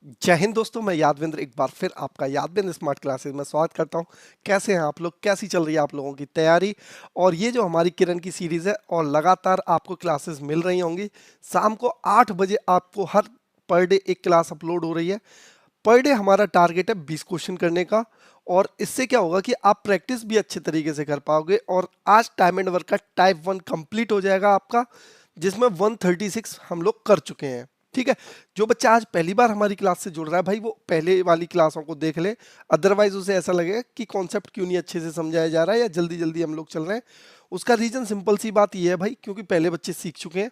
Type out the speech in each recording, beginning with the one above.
जय हिंद दोस्तों, मैं यादवेंद्र एक बार फिर आपका यादवेंद्र स्मार्ट क्लासेस में स्वागत करता हूं। कैसे हैं आप लोग? कैसी चल रही है आप लोगों की तैयारी? और ये जो हमारी किरण की सीरीज़ है और लगातार आपको क्लासेस मिल रही होंगी। शाम को 8 बजे आपको हर पर डे एक क्लास अपलोड हो रही है। पर डे हमारा टारगेट है 20 क्वेश्चन करने का। और इससे क्या होगा कि आप प्रैक्टिस भी अच्छे तरीके से कर पाओगे। और आज टाइम एंड वर्क का टाइप 1 कंप्लीट हो जाएगा आपका, जिसमें 136 हम लोग कर चुके हैं। ठीक है। जो बच्चा आज पहली बार हमारी क्लास से जुड़ रहा है भाई, वो पहले वाली क्लासों को देख ले। अदरवाइज उसे ऐसा लगेगा कि कॉन्सेप्ट क्यों नहीं अच्छे से समझाया जा रहा है या जल्दी जल्दी हम लोग चल रहे हैं। उसका रीजन सिंपल सी बात ये है भाई, क्योंकि पहले बच्चे सीख चुके हैं।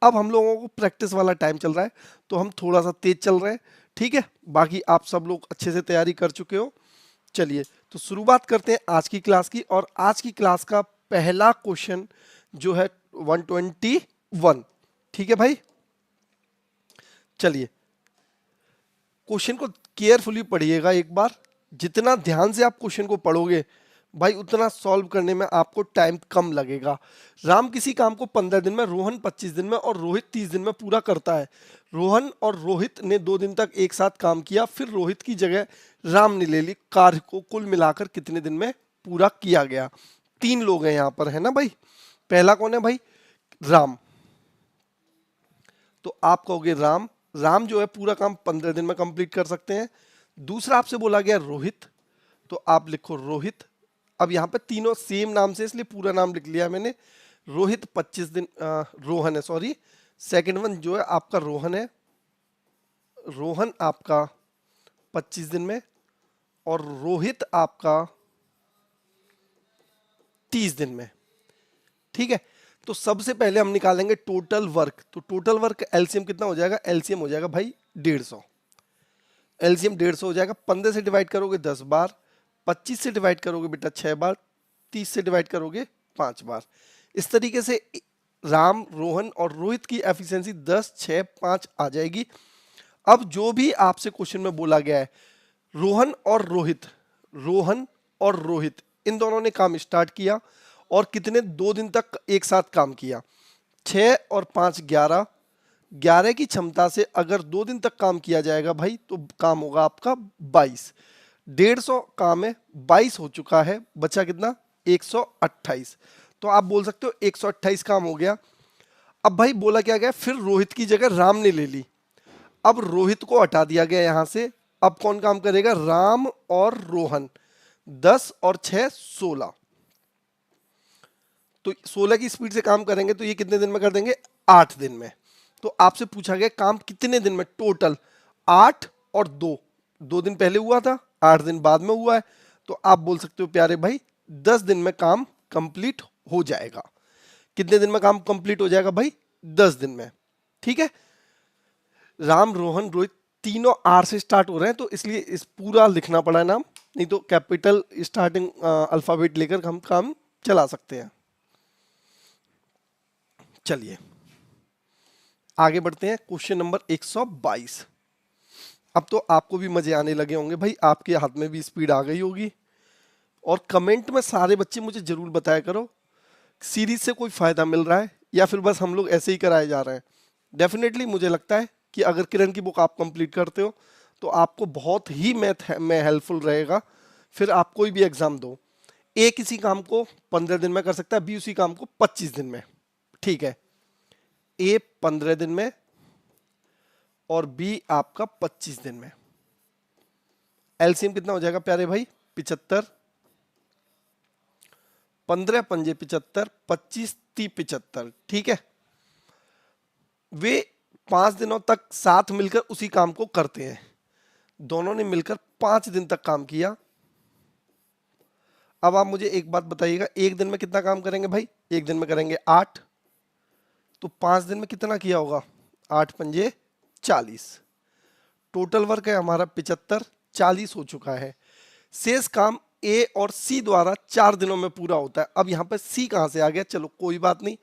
अब हम लोगों को प्रैक्टिस वाला टाइम चल रहा है, तो हम थोड़ा सा तेज चल रहे हैं। ठीक है। बाकी आप सब लोग अच्छे से तैयारी कर चुके हो। चलिए तो शुरुआत करते हैं आज की क्लास की। और आज की क्लास का पहला क्वेश्चन जो है 121। ठीक है भाई। चलिए क्वेश्चन को केयरफुली पढ़िएगा एक बार। जितना ध्यान से आप क्वेश्चन को पढ़ोगे भाई, उतना सॉल्व करने में आपको टाइम कम लगेगा। राम किसी काम को 15 दिन में, रोहन 25 दिन में और रोहित 30 दिन में पूरा करता है। रोहन और रोहित ने 2 दिन तक एक साथ काम किया, फिर रोहित की जगह राम ने ले ली। कार्य को कुल मिलाकर कितने दिन में पूरा किया गया? 3 लोग हैं यहाँ पर, है ना भाई। पहला कौन है भाई? राम। तो आप कहोगे राम। राम जो है पूरा काम 15 दिन में कंप्लीट कर सकते हैं। दूसरा आपसे बोला गया रोहित, तो आप लिखो रोहित। अब यहाँ पे तीनों सेम नाम से, इसलिए पूरा नाम लिख लिया मैंने। रोहित 25 दिन, रोहन है, सॉरी। सेकंड वन जो है आपका रोहन है। रोहन आपका 25 दिन में और रोहित आपका 30 दिन में। ठीक है। तो सबसे पहले हम निकालेंगे टोटल वर्क। तो टोटल वर्क एलसीएम कितना हो जाएगा? एलसीएम हो जाएगा भाई 150। एलसीएम 150 हो जाएगा। 15 से डिवाइड करोगे 10 बार, 25 से डिवाइड करोगे बेटा 6 बार, 30 से डिवाइड करोगे 5 बार। इस तरीके से राम, रोहन और रोहित की एफिशिएंसी 10, 6, 5 आ जाएगी। अब जो भी आपसे क्वेश्चन में बोला गया है, रोहन और रोहित, रोहन और रोहित इन दोनों ने काम स्टार्ट किया और कितने 2 दिन तक एक साथ काम किया। 6 और 5 11। 11 की क्षमता से अगर 2 दिन तक काम किया जाएगा भाई, तो काम होगा आपका 22। 150 काम है, 22 हो चुका है, बचा कितना? 128। तो आप बोल सकते हो 128 काम हो गया। अब भाई बोला क्या गया? फिर रोहित की जगह राम ने ले ली। अब रोहित को हटा दिया गया यहां से। अब कौन काम करेगा? राम और रोहन। 10 और 6 16। तो 16 की स्पीड से काम करेंगे तो ये कितने दिन में कर देंगे? 8 दिन में। तो आपसे पूछा गया काम कितने दिन में टोटल? 8 और 2। 2 दिन पहले हुआ था, 8 दिन बाद में हुआ है। तो आप बोल सकते हो प्यारे भाई 10 दिन में काम कंप्लीट हो जाएगा। कितने दिन में काम कंप्लीट हो जाएगा भाई? 10 दिन में। ठीक है। राम, रोहन, रोहित तीनों आर से स्टार्ट हो रहे हैं, तो इसलिए इस पूरा लिखना पड़ा है नाम। नहीं तो कैपिटल स्टार्टिंग अल्फाबेट लेकर हम काम चला सकते हैं। चलिए आगे बढ़ते हैं। Question number 122। अब तो आपको भी मजे आने लगे होंगे भाई, आपके हाथ में भी स्पीड आ गई होगी। और कमेंट में सारे बच्चे मुझे जरूर बताया करो, सीरीज से कोई फायदा मिल रहा है या फिर बस हम लोग ऐसे ही कराए जा रहे हैं। डेफिनेटली मुझे लगता है कि अगर किरण की बुक आप कंप्लीट करते हो तो आपको बहुत ही मैथ में हेल्पफुल रहेगा। फिर आप कोई भी एग्जाम दो, ए किसी काम को 15 दिन में कर सकता है, बी उसी काम को 25 दिन में। ठीक है। ए 15 दिन में और बी आपका 25 दिन में। एलसीएम कितना हो जाएगा प्यारे भाई? 75। 15 पंजे 75, 25 ती 75। ठीक है। वे 5 दिनों तक साथ मिलकर उसी काम को करते हैं। दोनों ने मिलकर 5 दिन तक काम किया। अब आप मुझे एक बात बताइएगा, एक दिन में कितना काम करेंगे भाई? एक दिन में करेंगे 8। तो 5 दिन में कितना किया होगा? 8 पंजे 40। टोटल वर्क है हमारा 75, 40 हो चुका है। शेष काम ए और सी द्वारा 4 दिनों में पूरा होता है। अब यहां पर सी कहां से आ गया? चलो कोई बात नहीं।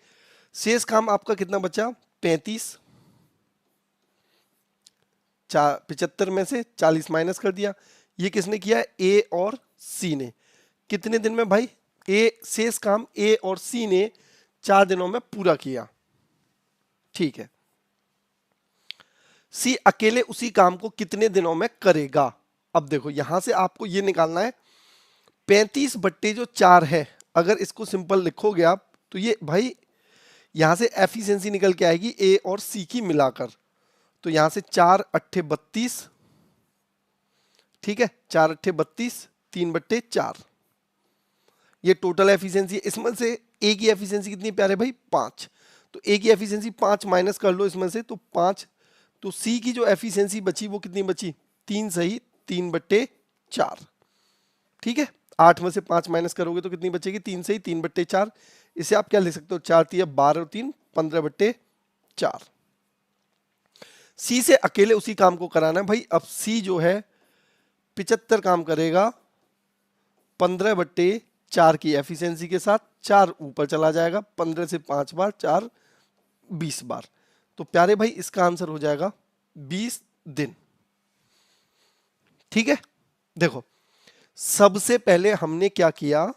शेष काम आपका कितना बचा? 35। 75 में से 40 माइनस कर दिया। ये किसने किया? ए और सी ने। कितने दिन में भाई? ए शेष काम ए और सी ने 4 दिनों में पूरा किया। ठीक है। सी अकेले उसी काम को कितने दिनों में करेगा। अब देखो यहां से आपको ये निकालना है 35/4 है। अगर इसको सिंपल लिखोगे आप तो ये भाई यहां से एफिशिएंसी निकल के आएगी ए और सी की मिलाकर। तो यहां से 4 × 8 = 32, ठीक है, 4 × 8 = 32, 3/4 ये टोटल एफिशिएंसी है। इसमें से ए की एफिशिएंसी कितनी प्यारे भाई 5, तो ए की एफिशिएंसी 5 माइनस कर लो इसमें से तो 5, तो सी की जो एफिशिएंसी बची वो कितनी बची 3 सही 3/4, ठीक है। 8 में से 5 माइनस करोगे तो कितनी बचेगी 3 सही 3/4। इसे आप क्या लिख सकते हो 4 × 12 और 3 15/4। सी से अकेले उसी काम को कराना है भाई। अब सी जो है 75 काम करेगा 15/4 की एफिशिएंसी के साथ, 4 ऊपर चला जाएगा, 15 से 5 बार 4 20 बार। तो प्यारे भाई इसका आंसर हो जाएगा 20 दिन, ठीक है। देखो सबसे पहले हमने क्या किया,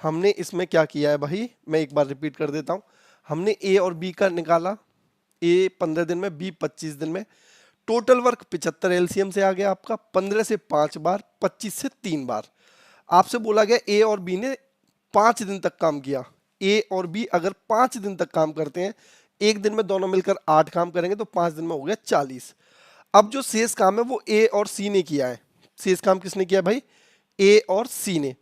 हमने इसमें क्या किया है भाई, मैं एक बार रिपीट कर देता हूं। हमने ए और बी का निकाला, ए 15 दिन में, बी 25 दिन में। टोटल वर्क 75 एलसीएम से आ गया आपका, 15 से 5 बार, 25 से 3 बार। आपसे बोला गया ए और बी ने 5 दिन तक काम किया। ए और बी अगर 5 दिन तक काम करते हैं, एक दिन में दोनों मिलकर 8 काम करेंगे तो 5 दिन में हो गया 40। अब जो शेष काम है वो ए और सी ने किया है। शेष काम किसने किया भाई, ए और सी ने।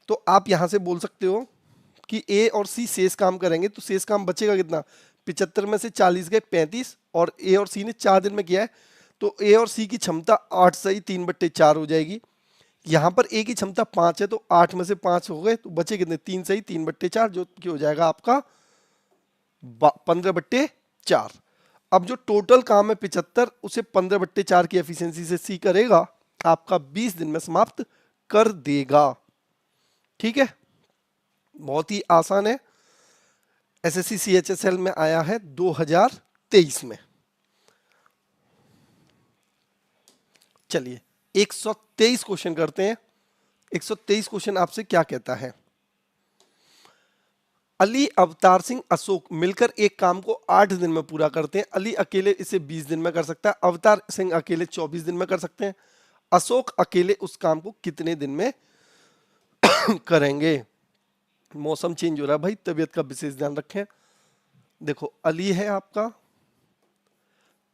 तो आप यहां से बोल सकते हो कि ए और सी शेष काम करेंगे तो शेष काम बचेगा कितना, 75 में से 40 गए 35, और ए और सी ने 4 दिन में किया है तो ए और सी की क्षमता 8 सही 3/4 हो जाएगी। यहां पर ए की क्षमता 5 है तो 8 में से 5 हो गए तो बचे कितने 3 सही 3/4, जो कि हो जाएगा आपका 15/4। अब जो टोटल काम है 75, उसे 15/4 की एफिशिएंसी से सी करेगा, आपका 20 दिन में समाप्त कर देगा, ठीक है। बहुत ही आसान है। एसएससी सीएचएसएल में आया है 2023 में। चलिए 123 क्वेश्चन करते हैं। 123 क्वेश्चन आपसे क्या कहता है, अली, अवतार सिंह, अशोक मिलकर एक काम को 8 दिन में पूरा करते हैं। अली अकेले इसे 20 दिन में कर सकता है, अवतार सिंह अकेले 24 दिन में कर सकते हैं, अशोक अकेले उस काम को कितने दिन में करेंगे। मौसम चेंज हो रहा है भाई, तबीयत का विशेष ध्यान रखें। देखो अली है आपका,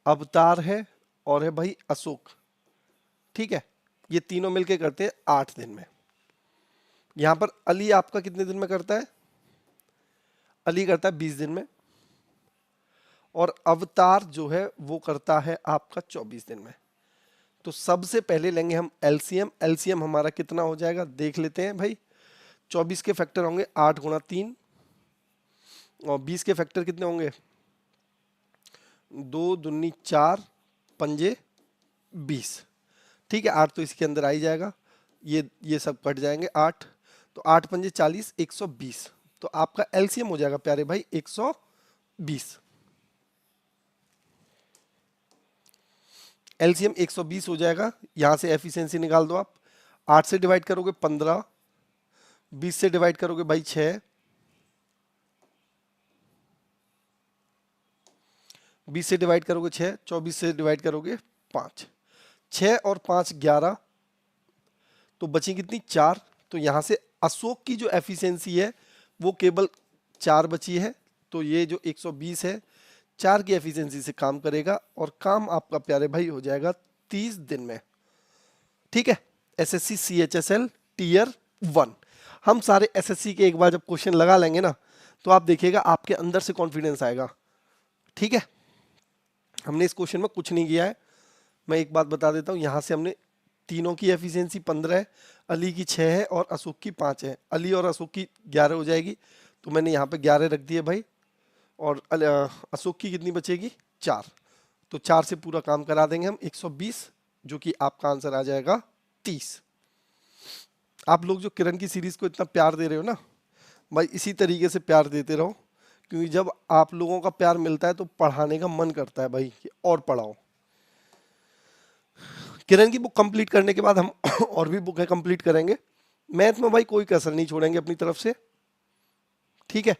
अवतार है और है भाई अशोक, ठीक है। ये तीनों मिलके करते हैं 8 दिन में। यहां पर अली आपका कितने दिन में करता है, अली करता है 20 दिन में, और अवतार जो है वो करता है आपका 24 दिन में। तो सबसे पहले लेंगे हम एलसीएम। एलसीएम हमारा कितना हो जाएगा देख लेते हैं भाई। 24 के फैक्टर होंगे 8 × 3, और 20 के फैक्टर कितने होंगे 2 दूनी 4, 5 20, ठीक है। 8 तो इसके अंदर आ ही जाएगा, ये सब कट जाएंगे 8, तो 8 × 5 = 40, 120। तो आपका एलसीएम हो जाएगा प्यारे भाई 120। एलसीएम 120 हो जाएगा। यहां से एफिशिएंसी निकाल दो आप। 8 से डिवाइड करोगे 15, 20 से डिवाइड करोगे भाई 6, 20 से डिवाइड करोगे 6, 24 से डिवाइड करोगे 5, 6 और 5 11, तो बची कितनी 4। तो यहां से अशोक की जो एफिशिएंसी है वो केवल 4 बची है, तो ये जो 120 है 4 की एफिशिएंसी से काम करेगा, और काम आपका प्यारे भाई हो जाएगा 30 दिन में, ठीक है। SSC CHSL tier 1। हम सारे एसएससी के एक बार जब क्वेश्चन लगा लेंगे ना तो आप देखिएगा आपके अंदर से कॉन्फिडेंस आएगा, ठीक है। हमने इस क्वेश्चन में कुछ नहीं किया है। मैं एक बात बता देता हूँ, यहाँ से हमने तीनों की एफिशिएंसी 15 है, अली की 6 है और अशोक की 5 है। अली और अशोक की 11 हो जाएगी, तो मैंने यहाँ पे 11 रख दिए भाई, और अशोक की कितनी बचेगी 4, तो 4 से पूरा काम करा देंगे हम 120, जो कि आपका आंसर आ जाएगा 30। आप लोग जो किरण की सीरीज को इतना प्यार दे रहे हो ना भाई, इसी तरीके से प्यार देते रहो, क्योंकि जब आप लोगों का प्यार मिलता है तो पढ़ाने का मन करता है भाई कि और पढ़ाओ। किरण की बुक कंप्लीट करने के बाद हम और भी बुकें कंप्लीट करेंगे। मैथ में भाई कोई कसर नहीं छोड़ेंगे अपनी तरफ से, ठीक है।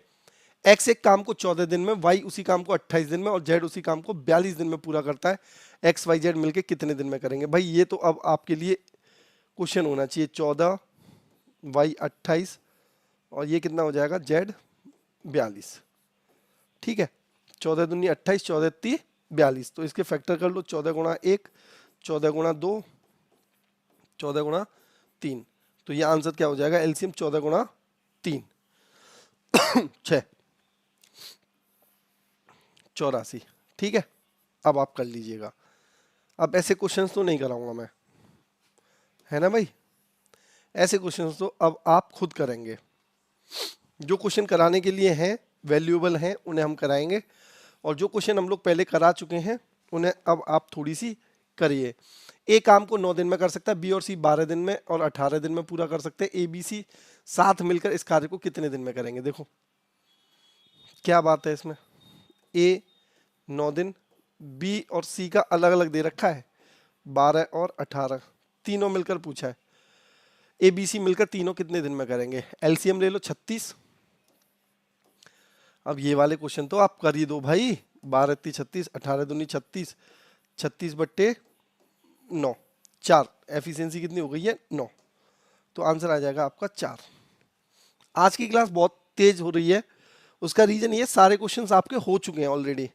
एक्स एक काम को 14 दिन में, वाई उसी काम को 28 दिन में और जेड उसी काम को 42 दिन में पूरा करता है। एक्स वाई जेड मिलके कितने दिन में करेंगे? भाई ये तो अब आपके लिए क्वेश्चन होना चाहिए। 14 वाई 28 और ये कितना हो जाएगा? जेड 42। ठीक है, 14 दूनी 28, 14 ती 42। तो इसके फैक्टर कर लो, 14 गुणा 1, 14 गुणा 2, 14 गुणा 3। तो ये आंसर क्या हो जाएगा? एलसीएम 14 गुणा 3 6 84। ठीक है, अब आप कर लीजिएगा। अब ऐसे क्वेश्चंस तो नहीं कराऊंगा मैं, है ना भाई? ऐसे क्वेश्चंस तो अब आप खुद करेंगे। जो क्वेश्चन कराने के लिए हैं, वैल्यूएबल हैं, उन्हें हम कराएंगे। और जो क्वेश्चन हम लोग पहले करा चुके हैं उन्हें अब आप थोड़ी सी करिए। ए काम को 9 दिन में कर सकता है, बी और सी 12 दिन में और 18 दिन में पूरा कर सकते हैं। ए बी सी साथ मिलकर इस कार्य को कितने दिन में करेंगे? देखो क्या बात है इसमें। ए 9 दिन, बी और सी का अलग अलग दे रखा है 12 और 18, तीनों मिलकर पूछा है। ए बी सी मिलकर तीनों कितने दिन में करेंगे? एलसीएम ले लो 36। अब ये वाले क्वेश्चन तो आप कर ही दो भाई। 12 × 36, 18 दूनी 36, 36/9, 4। एफिशिएंसी कितनी हो गई है? 9। तो आंसर आ जाएगा आपका 4। आज की क्लास बहुत तेज हो रही है, उसका रीजन ये सारे क्वेश्चंस आपके हो चुके हैं ऑलरेडी,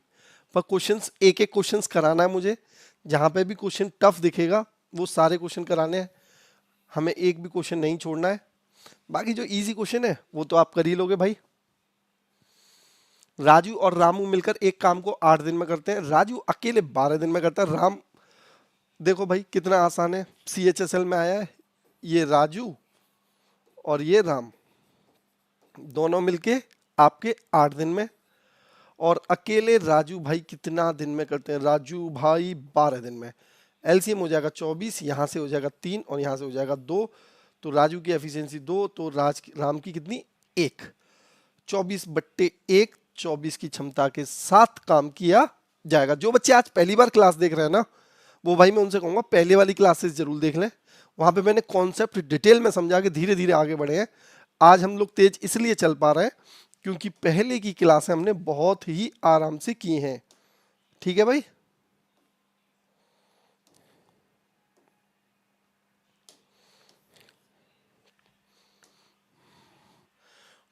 पर क्वेश्चंस एक एक क्वेश्चंस कराना है मुझे। जहां पे भी क्वेश्चन टफ दिखेगा वो सारे क्वेश्चन कराने हैं, हमें एक भी क्वेश्चन नहीं छोड़ना है। बाकी जो इजी क्वेश्चन है वो तो आप कर ही लोगे भाई। राजू और रामू मिलकर एक काम को 8 दिन में करते हैं, राजू अकेले 12 दिन में करता है। राम, देखो भाई कितना आसान है, CHSL में आया है। ये राजू और ये राम दोनों मिलके आपके 8 दिन में, और अकेले राजू भाई कितना दिन में करते हैं? राजू भाई 12 दिन में। एलसीएम हो जाएगा 24, यहाँ से हो जाएगा 3 और यहाँ से हो जाएगा 2। तो राजू की एफिशिएंसी 2, तो राम की कितनी? 1। 24/1, 24 की क्षमता के साथ काम किया जाएगा। जो बच्चे आज पहली बार क्लास देख रहे हैं ना, वो भाई मैं उनसे कहूँगा पहले वाली क्लासेस जरूर देख लें। वहाँ पे मैंने कॉन्सेप्ट डिटेल में समझा के धीरे धीरे आगे बढ़े हैं। आज हम लोग तेज इसलिए चल पा रहे हैं क्योंकि पहले की क्लासें हमने बहुत ही आराम से की हैं। ठीक है भाई?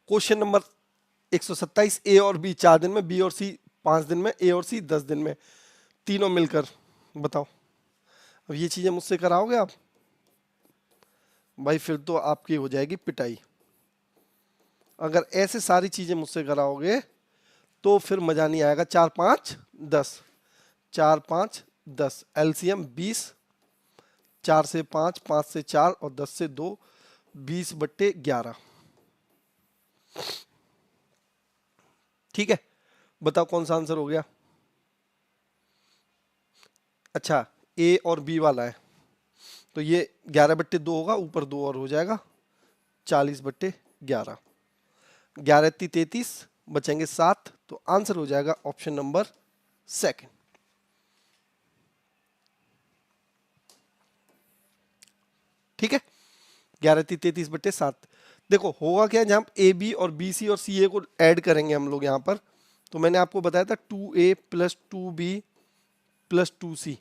क्वेश्चन नंबर 127, ए और बी 4 दिन में, बी और सी 5 दिन में, ए और सी 10 दिन में, तीनों मिलकर बताओ। अब ये चीजें मुझसे कराओगे आप भाई, फिर तो आपकी हो जाएगी पिटाई। अगर ऐसे सारी चीजें मुझसे कराओगे तो फिर मजा नहीं आएगा। 4 5 10, 4 5 10, एलसीएम 20, 4 से 5, 5 से 4 और 10 से 2, 20/11। ठीक है, बताओ कौन सा आंसर हो गया? अच्छा, ए और बी वाला है तो ये 11/2 होगा, ऊपर 2 और हो जाएगा 40/11। 11 × 33, बचेंगे 7। तो आंसर हो जाएगा ऑप्शन नंबर 2। ठीक है, 11 × 33/7। देखो होगा क्या, जहां ए बी और बी सी और सी ए को ऐड करेंगे हम लोग यहाँ पर, तो मैंने आपको बताया था 2A + 2B + 2C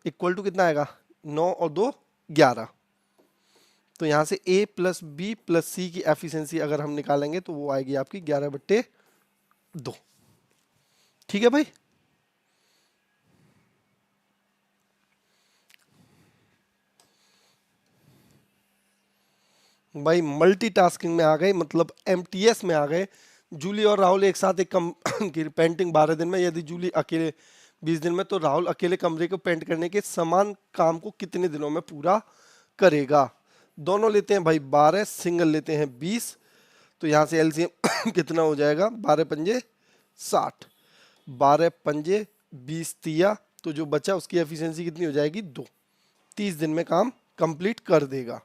equal to कितना आएगा? 9 और 2 11। तो यहां से A + B + C की एफिशिएंसी अगर हम निकालेंगे तो वो आएगी आपकी 11/2। ठीक है भाई? भाई मल्टीटास्किंग में आ गए, मतलब MTS में आ गए। जूली और राहुल एक साथ एक कम की पेंटिंग 12 दिन में, यदि जूली अकेले 20 दिन में, तो राहुल अकेले कमरे को पेंट करने के समान काम को कितने दिनों में पूरा करेगा? दोनों लेते हैं भाई 12, सिंगल लेते हैं 20। तो यहाँ से एलसीएम कितना हो जाएगा? 12 पंजे 60, 12 पंजे 20 तिया, तो जो बचा उसकी एफिशिएंसी कितनी हो जाएगी? 2। 30 दिन में काम कंप्लीट कर देगा।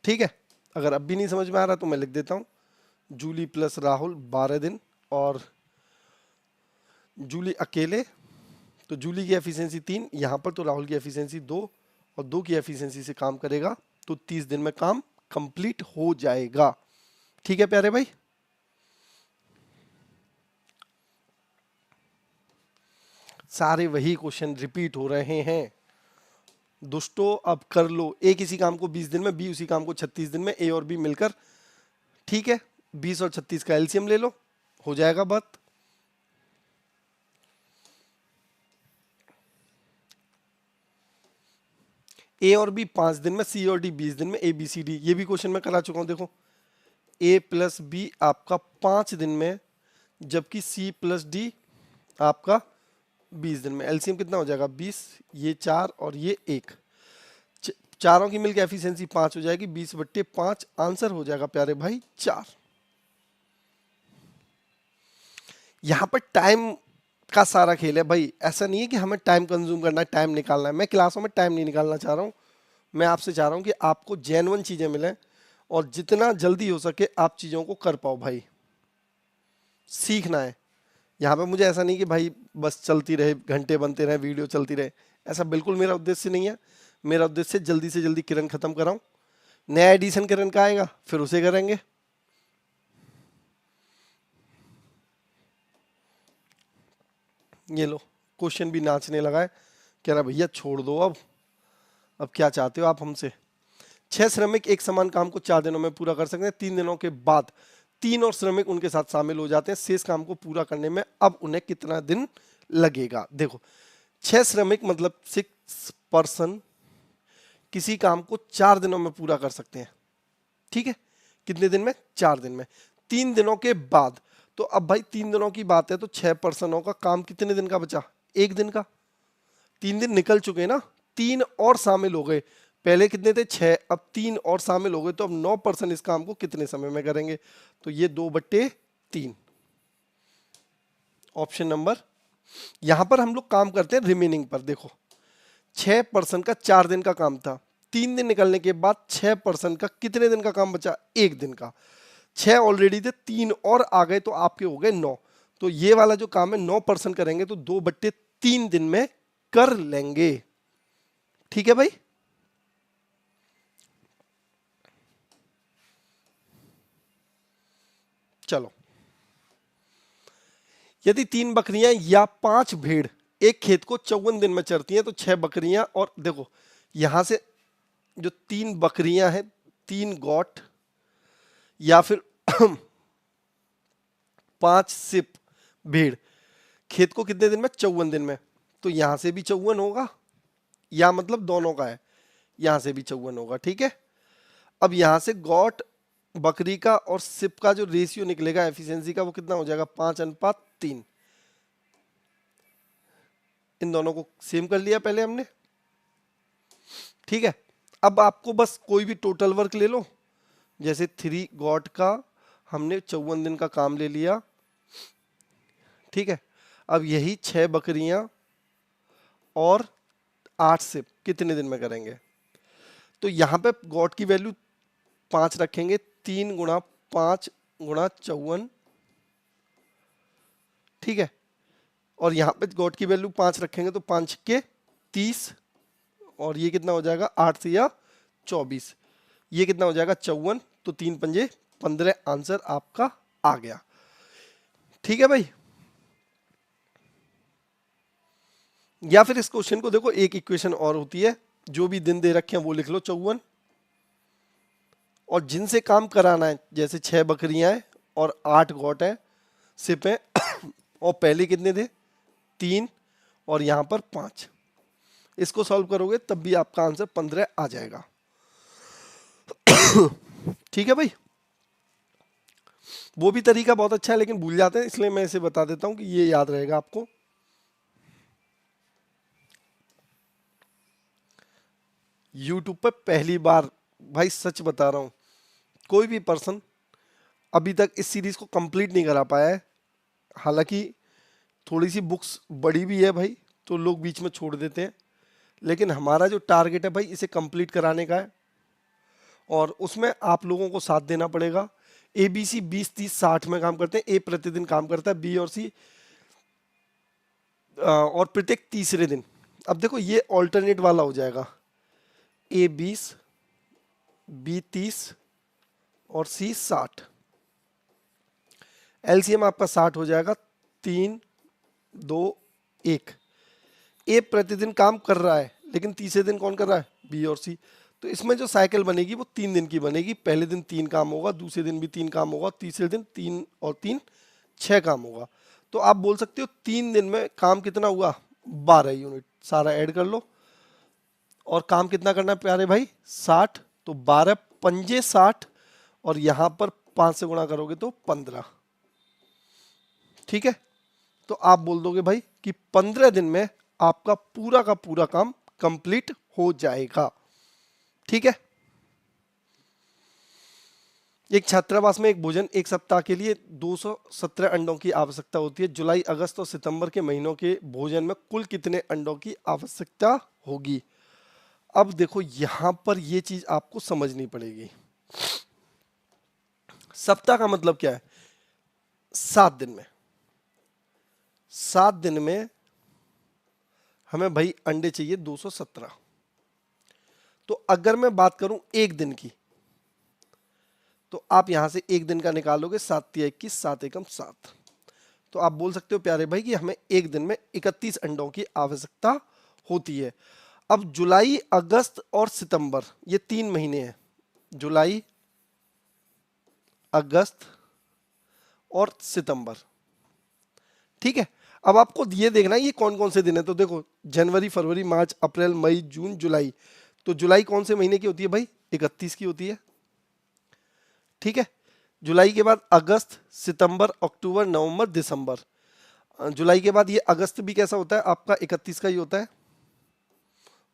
ठीक है, अगर अब भी नहीं समझ में आ रहा तो मैं लिख देता हूँ, जूली + राहुल 12 दिन, और जूली अकेले, तो जूली की एफिशिएंसी 3 यहाँ पर, तो राहुल की एफिशिएंसी 2, और 2 की एफिशिएंसी से काम करेगा तो 30 दिन में काम कंप्लीट हो जाएगा। ठीक है प्यारे भाई? सारे वही क्वेश्चन रिपीट हो रहे हैं। दोस्तों अब कर लो, ए किसी काम को 20 दिन में, बी उसी काम को 36 दिन में, ए और बी मिलकर, ठीक है 20 और 36 का एलसीएम ले लो, हो जाएगा बात। ए और बी 5 दिन में, सी और डी 20 दिन में, ए बी सी डी, ये भी क्वेश्चन मैं करा चुका हूं देखो। ए प्लस बी आपका 5 दिन में, जबकि सी प्लस डी आपका 20 दिन में। एलसीएम कितना हो जाएगा 20, ये 4 और ये 1, चारों की मिलकर एफिशिएंसी 5 हो जाएगी, 20/5, आंसर हो जाएगा प्यारे भाई 4। यहाँ पर टाइम का सारा खेल है भाई, ऐसा नहीं है कि हमें टाइम कंज्यूम करना है, टाइम निकालना है। मैं क्लासों में टाइम नहीं निकालना चाह रहा हूँ, मैं आपसे चाह रहा हूँ कि आपको जेन्युइन चीज़ें मिलें और जितना जल्दी हो सके आप चीज़ों को कर पाओ भाई, सीखना है। यहाँ पे मुझे ऐसा नहीं कि भाई बस चलती रहे, घंटे बनते रहे, वीडियो चलती रहे, ऐसा बिल्कुल मेरा उद्देश्य नहीं है। मेरा उद्देश्य जल्दी से जल्दी किरण खत्म कराऊं, नया एडिशन किरण का आएगा फिर उसे करेंगे। ये लो क्वेश्चन भी नाचने लगा है, कह रहा भैया छोड़ दो अब क्या चाहते हो आप हमसे। 6 श्रमिक एक समान काम को 4 दिनों में पूरा कर सकते हैं। 3 दिनों के बाद 3 और श्रमिक उनके साथ शामिल हो जाते हैं। शेष काम को पूरा करने में अब उन्हें कितना दिन लगेगा। देखो 6 श्रमिक मतलब 6 पर्सन किसी काम को 4 दिनों में पूरा कर सकते हैं, ठीक है, कितने दिन में 4 दिन में। 3 दिनों के बाद, तो अब भाई 3 दिनों की बात है तो 6 पर्सनों का काम कितने दिन का बचा, 1 दिन का। 3 दिन निकल चुके ना, 3 और शामिल हो गए, पहले कितने थे 6, अब 3 और शामिल हो गए, तो अब 9 पर्सन इस काम को कितने समय में करेंगे, तो ये 2/3। ऑप्शन नंबर, यहां पर हम लोग काम करते हैं रिमेनिंग पर। देखो 6 पर्सन का 4 दिन का काम था, 3 दिन निकलने के बाद 6 पर्सन का कितने दिन का काम बचा, 1 दिन का। 6 ऑलरेडी थे, 3 और आ गए तो आपके हो गए 9। तो ये वाला जो काम है 9 पर्सन करेंगे तो 2/3 दिन में कर लेंगे, ठीक है भाई। चलो, यदि 3 बकरियां या 5 भेड़ एक खेत को 54 दिन में चरती हैं तो 6 बकरियां, और देखो यहां से जो 3 बकरियां हैं, 3 गॉट या फिर 5 सिप भेड़ खेत को कितने दिन में, 54 दिन में। तो यहां से भी 54 होगा, या मतलब दोनों का है, यहां से भी 54 होगा, ठीक है। अब यहां से गॉट बकरी का और सिप का जो रेशियो निकलेगा एफिशिएंसी का, वो कितना हो जाएगा 5:3। इन दोनों को सेम कर लिया पहले हमने, ठीक है। अब आपको बस कोई भी टोटल वर्क ले लो, जैसे 3 गॉट का हमने 54 दिन का काम ले लिया, ठीक है। अब यही 6 बकरियां और 8 सिप कितने दिन में करेंगे, तो यहां पे गॉट की वैल्यू 5 रखेंगे, 3 गुणा 5 गुणा 54, ठीक है। और यहां पे गॉट की वैल्यू 5 रखेंगे तो 5 के 30, और ये कितना हो जाएगा 8 से या 24, ये कितना हो जाएगा 54, तो 3 पंजे 15, आंसर आपका आ गया, ठीक है भाई। या फिर इस क्वेश्चन को देखो, एक इक्वेशन और होती है, जो भी दिन दे रखे हैं वो लिख लो 54, और जिनसे काम कराना है जैसे 6 बकरियां हैं और 8 गॉट हैं, सिप हैं और पहले कितने थे 3 और यहां पर 5, इसको सॉल्व करोगे तब भी आपका आंसर 15 आ जाएगा, ठीक है भाई। वो भी तरीका बहुत अच्छा है लेकिन भूल जाते हैं, इसलिए मैं इसे बता देता हूं कि ये याद रहेगा आपको। यूट्यूब पर पहली बार, भाई सच बता रहा हूं, कोई भी पर्सन अभी तक इस सीरीज को कंप्लीट नहीं करा पाया है। हालांकि थोड़ी सी बुक्स बड़ी भी है भाई, तो लोग बीच में छोड़ देते हैं, लेकिन हमारा जो टारगेट है भाई इसे कंप्लीट कराने का है, और उसमें आप लोगों को साथ देना पड़ेगा। ए बी सी 20-30-60 में काम करते हैं, ए प्रतिदिन काम करता है, बी और सी और प्रत्येक तीसरे दिन। अब देखो ये ऑल्टरनेट वाला हो जाएगा, ए 20, बी 30 और सी 60। एलसीएम आपका 60 हो जाएगा, 3 2 1, ए प्रतिदिन काम कर रहा है, लेकिन तीसरे दिन कौन कर रहा है, बी और सी। तो इसमें जो साइकिल बनेगी वो 3 दिन की बनेगी। पहले दिन 3 काम होगा, दूसरे दिन भी 3 काम होगा, तीसरे दिन 3 और 3 6 काम होगा। तो आप बोल सकते हो 3 दिन में काम कितना हुआ, 12 यूनिट। सारा ऐड कर लो। और काम कितना करना है प्यारे भाई, 60। तो 12 पंजे 60, और यहां पर 5 से गुणा करोगे तो 15। ठीक है, तो आप बोल दोगे भाई कि 15 दिन में आपका पूरा का पूरा काम कंप्लीट हो जाएगा। ठीक है। एक छात्रावास में एक भोजन एक सप्ताह के लिए 217 अंडों की आवश्यकता होती है। जुलाई, अगस्त और सितंबर के महीनों के भोजन में कुल कितने अंडों की आवश्यकता होगी। अब देखो यहां पर यह चीज आपको समझनी पड़ेगी। सप्ताह का मतलब क्या है, 7 दिन में। 7 दिन में हमें भाई अंडे चाहिए 217। तो अगर मैं बात करूं एक दिन की, तो आप यहां से एक दिन का निकालोगे, 7 तिया 21, 7 एकम 7। तो आप बोल सकते हो प्यारे भाई कि हमें एक दिन में 31 अंडों की आवश्यकता होती है। अब जुलाई, अगस्त और सितंबर ये 3 महीने हैं, जुलाई, अगस्त और सितंबर। ठीक है। अब आपको ये देखना है ये कौन कौन से दिन है। तो देखो जनवरी, फरवरी, मार्च, अप्रैल, मई, जून, जुलाई। तो जुलाई कौन से महीने की होती है भाई, 31 की होती है। ठीक है। जुलाई के बाद अगस्त, सितंबर, अक्टूबर, नवंबर, दिसंबर। जुलाई के बाद ये अगस्त भी कैसा होता है आपका, 31 का ही होता है।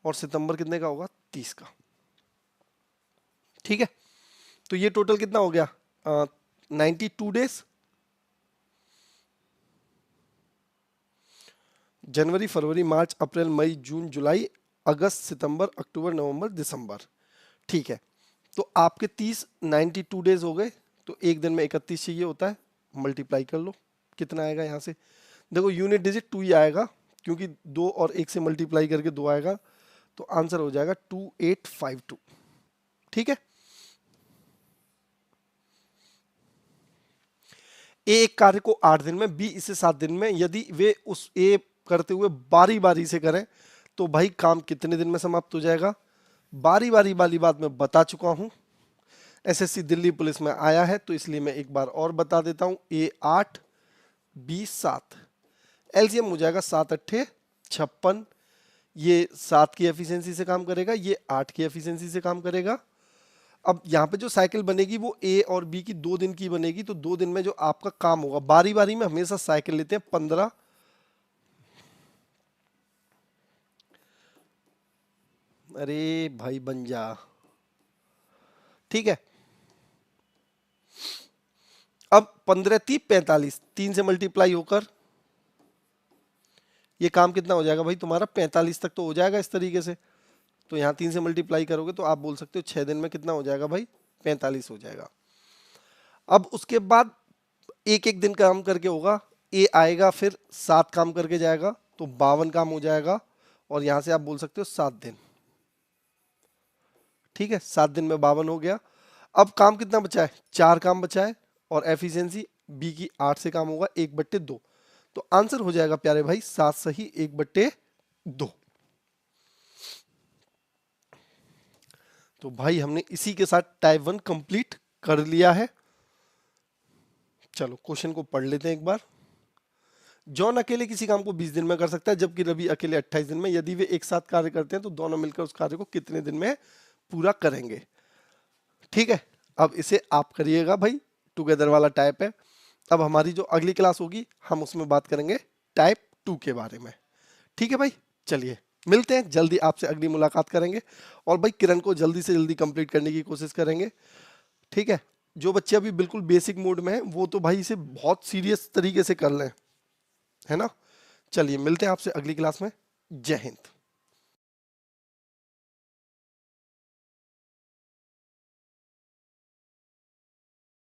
और सितंबर कितने का होगा, 30 का। ठीक है। तो ये टोटल कितना हो गया, 92 डेज। जनवरी, फरवरी, मार्च, अप्रैल, मई, जून, जुलाई, अगस्त, सितंबर, अक्टूबर, नवंबर, दिसंबर। ठीक है। तो आपके 92 डेज हो गए। तो एक दिन में 31 चाहिए होता है, मल्टीप्लाई कर लो कितना आएगा। यहां से देखो यूनिट डिजिट 2 ही आएगा, क्योंकि 2 और 1 से मल्टीप्लाई करके 2 आएगा। तो आंसर हो जाएगा 2852। ठीक है। ए एक कार्य को 8 दिन में, बी इसे 7 दिन में, यदि वे उस ए करते हुए बारी बारी से करें तो भाई काम कितने दिन में समाप्त हो जाएगा। बारी बारी वाली बात मैं बता चुका हूं, एसएससी दिल्ली पुलिस में आया है, तो इसलिए मैं एक बार और बता देता हूं। ए 8, बी 7, एलसीएम हो जाएगा 7 अट्ठे 56। ये 7 की एफिशिएंसी से काम करेगा, ये 8 की एफिशिएंसी से काम करेगा। अब यहाँ पे जो साइकिल बनेगी वो ए और बी की 2 दिन की बनेगी। तो 2 दिन में जो आपका काम होगा, बारी बारी में हमेशा साइकिल लेते हैं 15। अरे भाई बन जा। ठीक है। अब 15 × 3 = 45, 3 से मल्टीप्लाई होकर ये काम कितना हो जाएगा भाई तुम्हारा, 45 तक तो हो जाएगा इस तरीके से। तो यहाँ 3 से मल्टीप्लाई करोगे तो आप बोल सकते हो 6 दिन में कितना हो जाएगा भाई, 45 हो जाएगा। अब उसके बाद एक एक दिन काम करके होगा। ए आएगा फिर 7 काम करके जाएगा, तो 52 काम हो जाएगा। और यहां से आप बोल सकते हो 7 दिन। ठीक है, 7 दिन में 52 हो गया। अब काम कितना बचा है, 4 काम बचा है। और एफिशिएंसी बी की 8 से काम होगा, 1/2। तो आंसर हो जाएगा प्यारे भाई 7 सही 1/2। तो भाई हमने इसी के साथ टाइप 1 कंप्लीट कर लिया है। चलो क्वेश्चन को पढ़ लेते हैं एक बार। जॉन अकेले किसी काम को 20 दिन में कर सकता है, जबकि रवि अकेले 28 दिन में। यदि वे एक साथ कार्य करते हैं तो दोनों मिलकर उस कार्य को कितने दिन में पूरा करेंगे। ठीक है, अब इसे आप करिएगा भाई, टुगेदर वाला टाइप है। अब हमारी जो अगली क्लास होगी हम उसमें बात करेंगे टाइप 2 के बारे में। ठीक है भाई, चलिए मिलते हैं जल्दी, आपसे अगली मुलाकात करेंगे। और भाई किरण को जल्दी से जल्दी कंप्लीट करने की कोशिश करेंगे। ठीक है, जो बच्चे अभी बिल्कुल बेसिक मोड में हैं वो तो भाई इसे बहुत सीरियस तरीके से कर लें, है ना। चलिए मिलते हैं आपसे अगली क्लास में। जय हिंद।